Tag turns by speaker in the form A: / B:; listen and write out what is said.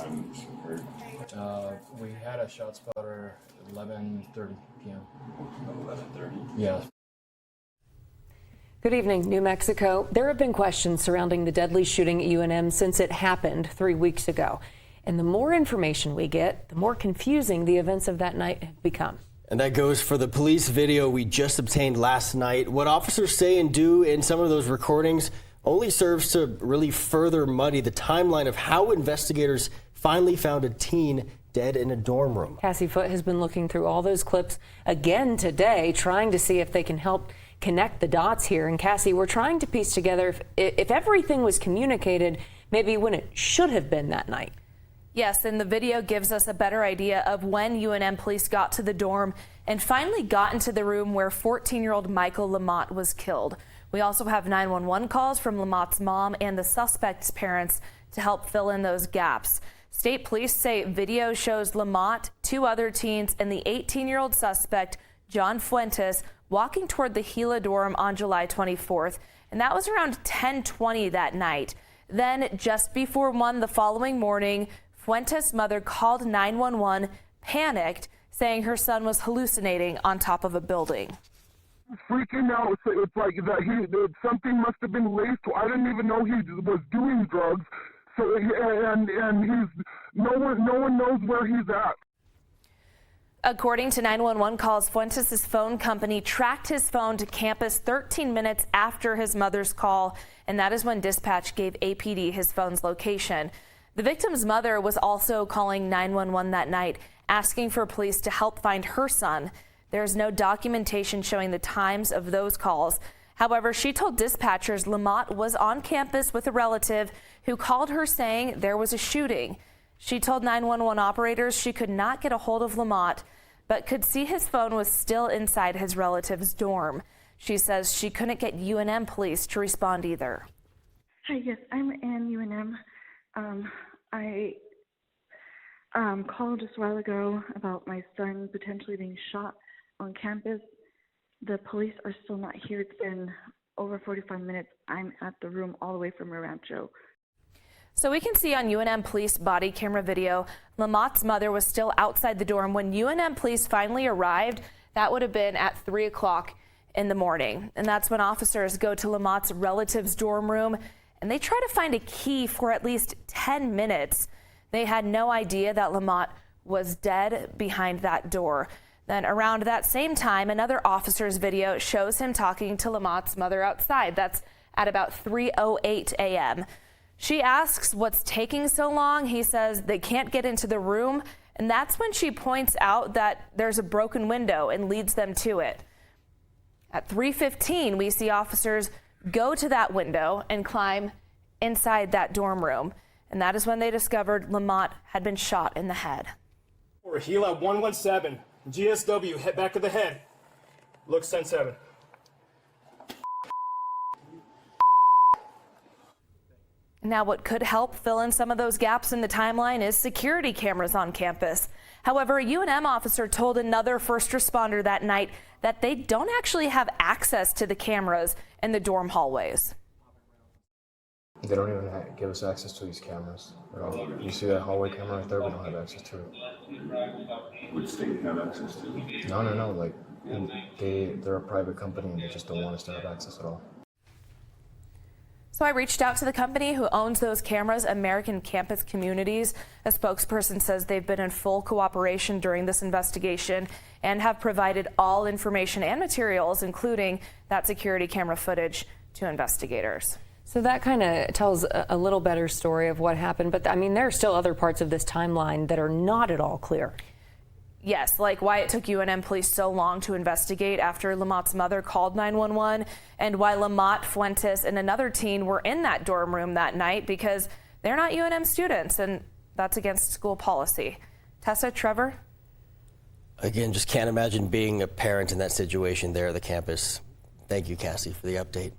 A: time this occurred?
B: We had a shot spotter 11:30 p.m.
A: 11:30?
B: Yeah.
C: Good evening, New Mexico. There have been questions surrounding the deadly shooting at UNM since it happened 3 weeks ago. And the more information we get, the more confusing the events of that night have become.
D: And that goes for the police video we just obtained last night. What officers say and do in some of those recordings only serves to really further muddy the timeline of how investigators finally found a teen dead in a dorm room.
C: Cassie Foote has been looking through all those clips again today, trying to see if they can help connect the dots here. And Cassie, we're trying to piece together if everything was communicated, maybe when it should have been that night.
E: Yes, and the video gives us a better idea of when UNM police got to the dorm and finally got into the room where 14-year-old Michael Lamont was killed. We also have 911 calls from Lamont's mom and the suspect's parents to help fill in those gaps. State police say video shows Lamont, 2 other teens, and the 18-year-old suspect, John Fuentes, walking toward the Gila dorm on July 24th, and that was around 10:20 that night. Then, just before 1 the following morning, Fuentes' mother called 911, panicked, saying her son was hallucinating on top of a building.
F: Freaking out. It's like that something must have been laced. I didn't even know he was doing drugs. So and no one knows where he's at.
E: According to 911 calls, Fuentes' phone company tracked his phone to campus 13 minutes after his mother's call, and that is when dispatch gave APD his phone's location. The victim's mother was also calling 911 that night, asking for police to help find her son. There's no documentation showing the times of those calls. However, she told dispatchers Lamont was on campus with a relative who called her saying there was a shooting. She told 911 operators she could not get a hold of Lamont, but could see his phone was still inside his relative's dorm. She says she couldn't get UNM police to respond either.
G: Hi, yes, I'm in UNM. I called just a while ago about my son potentially being shot on campus. The police are still not here. It's been over 45 minutes. I'm at the room all the way from Rancho.
E: So we can see on UNM police body camera video, Lamont's mother was still outside the dorm when UNM police finally arrived. That would have been at 3 o'clock in the morning. And that's when officers go to Lamont's relative's dorm room and they try to find a key for at least 10 minutes. They had no idea that Lamont was dead behind that door. Then around that same time, another officer's video shows him talking to Lamont's mother outside. That's at about 3:08 a.m. She asks what's taking so long. He says they can't get into the room. And that's when she points out that there's a broken window and leads them to it. At 3:15, we see officers go to that window and climb inside that dorm room. And that is when they discovered Lamont had been shot in the head.
H: Or Gila 117, GSW, head back of the head. Looks 10-7.
E: Now, what could help fill in some of those gaps in the timeline is security cameras on campus. However, a UNM officer told another first responder that night that they don't actually have access to the cameras in the dorm hallways.
B: They don't even give us access to these cameras at all. You see that hallway camera right there? We don't have access to it.
A: Which state have access to?
B: No. Like, they're a private company and they just don't want us to have access at all.
E: So I reached out to the company who owns those cameras, American Campus Communities. A spokesperson says they've been in full cooperation during this investigation and have provided all information and materials, including that security camera footage, to investigators.
C: So that kind of tells a little better story of what happened. But I mean, there are still other parts of this timeline that are not at all clear.
E: Yes, like why it took UNM police so long to investigate after Lamont's mother called 911, and why Lamont, Fuentes, and another teen were in that dorm room that night, because they're not UNM students, and that's against school policy. Tessa, Trevor?
D: Again, just can't imagine being a parent in that situation there at the campus. Thank you, Cassie, for the update.